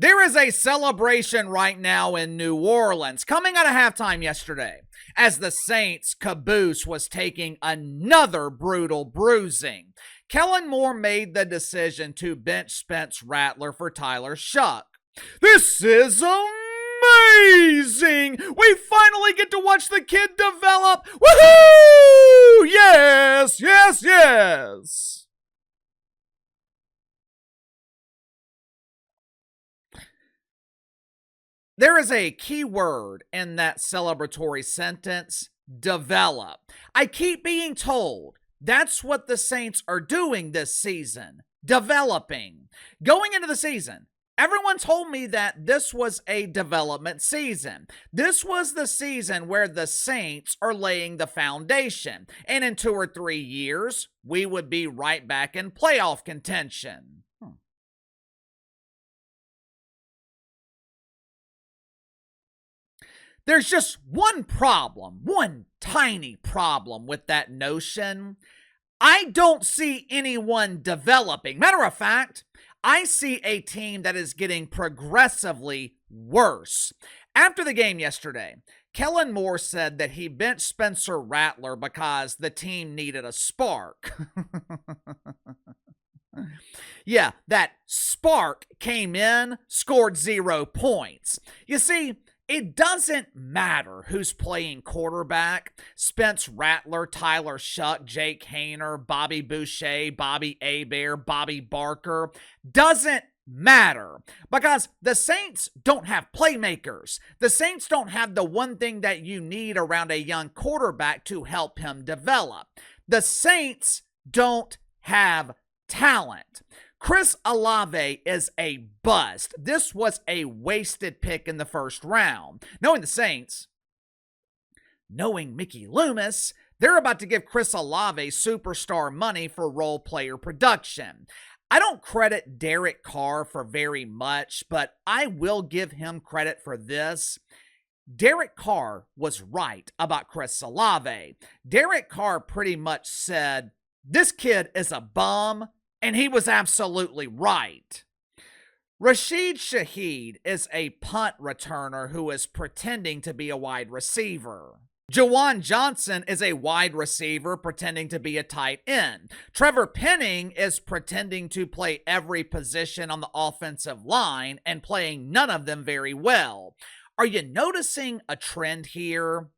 There is a celebration right now in New Orleans coming out of halftime yesterday as the Saints' caboose was taking another brutal bruising. Kellen Moore made the decision to bench Spence Rattler for Tyler Shough. This is amazing! We finally get to watch the kid develop. Woohoo! Yes, yes, yes! There is a key word in that celebratory sentence, develop. I keep being told that's what the Saints are doing this season, developing. Going into the season, everyone told me that this was a development season. This was the season where the Saints are laying the foundation. And in 2 or 3 years, we would be right back in playoff contention. There's just one problem, one tiny problem with that notion. I don't see anyone developing. Matter of fact, I see a team that is getting progressively worse. After the game yesterday, Kellen Moore said that he benched Spencer Rattler because the team needed a spark. Yeah, that spark came in, scored 0 points. You see, it doesn't matter who's playing quarterback. Spence Rattler, Tyler Shough, Jake Haener, Bobby Boucher, Bobby Hebert, Bobby Barker. Doesn't matter because the Saints don't have playmakers. The Saints don't have the one thing that you need around a young quarterback to help him develop. The Saints don't have talent. Chris Olave is a bust. This was a wasted pick in the first round. Knowing the Saints, knowing Mickey Loomis, they're about to give Chris Olave superstar money for role player production. I don't credit Derek Carr for very much, but I will give him credit for this. Derek Carr was right about Chris Olave. Derek Carr pretty much said, this kid is a bum. And he was absolutely right. Rashid Shaheed is a punt returner who is pretending to be a wide receiver. Juwan Johnson is a wide receiver pretending to be a tight end. Trevor Penning is pretending to play every position on the offensive line and playing none of them very well. Are you noticing a trend here?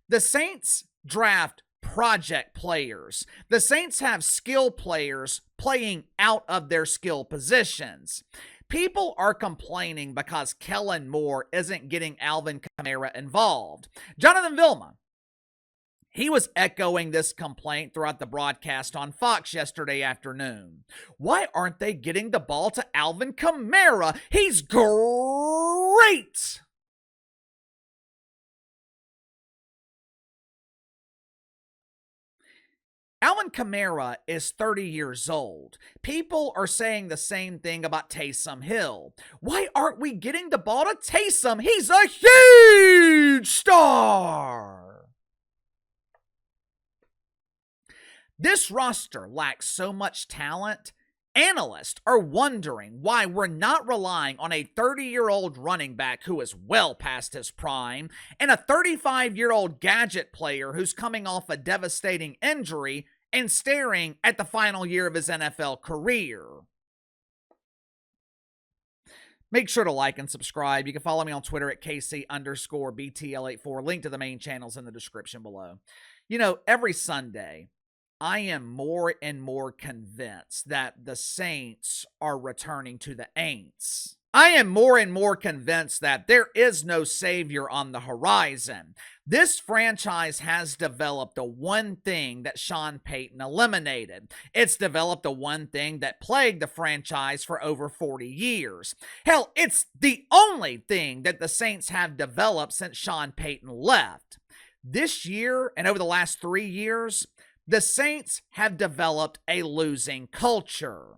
The Saints draft project players. The Saints have skill players playing out of their skill positions. People are complaining because Kellen Moore isn't getting Alvin Kamara involved. Jonathan Vilma, he was echoing this complaint throughout the broadcast on Fox yesterday afternoon. Why aren't they getting the ball to Alvin Kamara? He's great! Alvin Kamara is 30 years old. People are saying the same thing about Taysom Hill. Why aren't we getting the ball to Taysom? He's a huge star! This roster lacks so much talent. Analysts are wondering why we're not relying on a 30-year-old running back who is well past his prime and a 35-year-old gadget player who's coming off a devastating injury and staring at the final year of his NFL career. Make sure to like and subscribe. You can follow me on Twitter at KC_BTL84. Link to the main channels in the description below. You know, every Sunday, I am more and more convinced that the Saints are returning to the Aints. I am more and more convinced that there is no savior on the horizon. This franchise has developed the one thing that Sean Payton eliminated. It's developed the one thing that plagued the franchise for over 40 years. Hell, it's the only thing that the Saints have developed since Sean Payton left. This year and over the last 3 years, the Saints have developed a losing culture.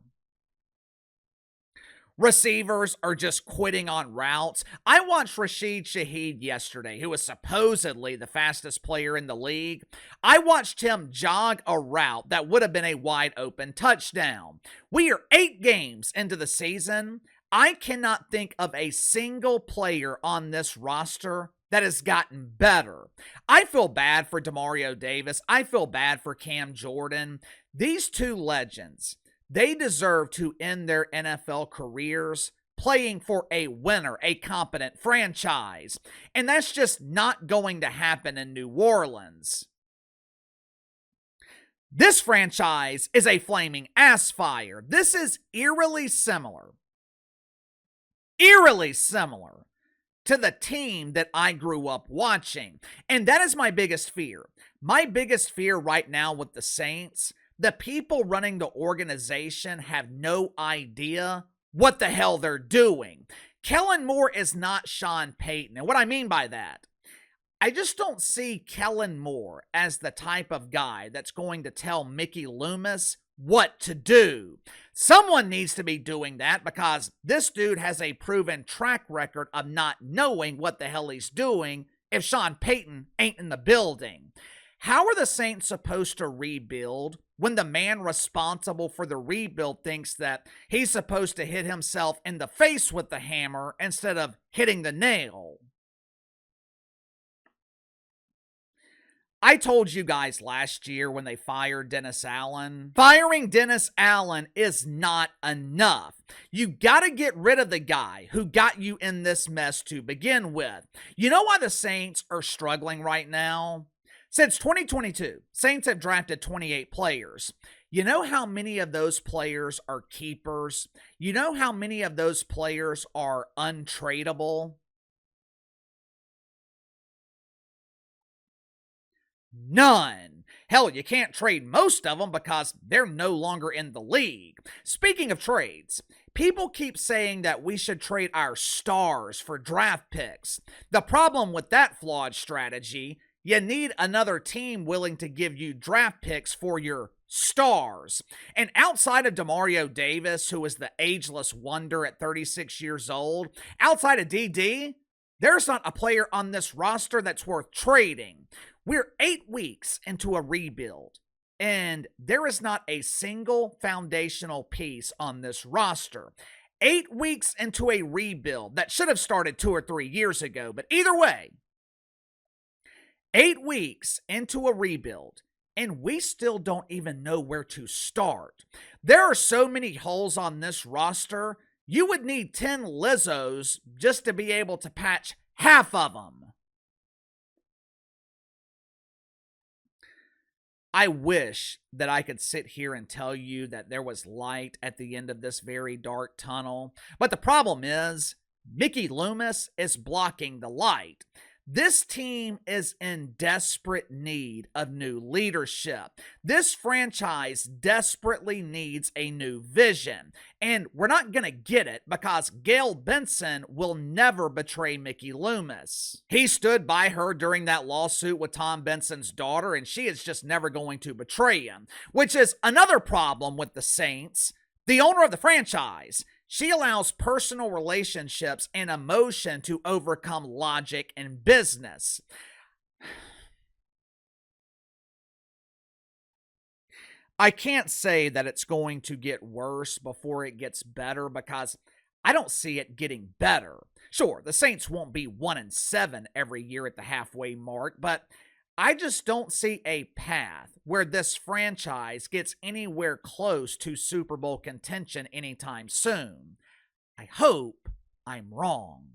Receivers are just quitting on routes. I watched Rashid Shaheed yesterday, who was supposedly the fastest player in the league. I watched him jog a route that would have been a wide open touchdown. We are 8 games into the season. I cannot think of a single player on this roster that has gotten better. I feel bad for Demario Davis. I feel bad for Cam Jordan. These two legends, they deserve to end their NFL careers playing for a winner, a competent franchise. And that's just not going to happen in New Orleans. This franchise is a flaming ass fire. This is eerily similar to the team that I grew up watching. And that is my biggest fear. My biggest fear right now with the Saints, the people running the organization have no idea what the hell they're doing. Kellen Moore is not Sean Payton. And what I mean by that, I just don't see Kellen Moore as the type of guy that's going to tell Mickey Loomis what to do. Someone needs to be doing that because this dude has a proven track record of not knowing what the hell he's doing if Sean Payton ain't in the building. How are the Saints supposed to rebuild when the man responsible for the rebuild thinks that he's supposed to hit himself in the face with the hammer instead of hitting the nail? I told you guys last year when they fired Dennis Allen, firing Dennis Allen is not enough. You got to get rid of the guy who got you in this mess to begin with. You know why the Saints are struggling right now? Since 2022, Saints have drafted 28 players. You know how many of those players are keepers? You know how many of those players are untradeable? None. Hell, you can't trade most of them because they're no longer in the league. Speaking of trades, people keep saying that we should trade our stars for draft picks. The problem with that flawed strategy, you need another team willing to give you draft picks for your stars. And outside of Demario Davis, who is the ageless wonder at 36 years old, outside of DD, there's not a player on this roster that's worth trading. We're 8 weeks into a rebuild, and there is not a single foundational piece on this roster. 8 weeks into a rebuild that should have started 2 or 3 years ago, but either way, 8 weeks into a rebuild, and we still don't even know where to start. There are so many holes on this roster, you would need 10 Lizzos just to be able to patch half of them. I wish that I could sit here and tell you that there was light at the end of this very dark tunnel, but the problem is Mickey Loomis is blocking the light. This team is in desperate need of new leadership. This franchise desperately needs a new vision, and we're not going to get it because Gail Benson will never betray Mickey Loomis. He stood by her during that lawsuit with Tom Benson's daughter, and she is just never going to betray him, which is another problem with the Saints. The owner of the franchise, she allows personal relationships and emotion to overcome logic and business. I can't say that it's going to get worse before it gets better because I don't see it getting better. Sure, the Saints won't be 1-7 every year at the halfway mark, but I just don't see a path where this franchise gets anywhere close to Super Bowl contention anytime soon. I hope I'm wrong.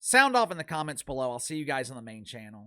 Sound off in the comments below. I'll see you guys on the main channel.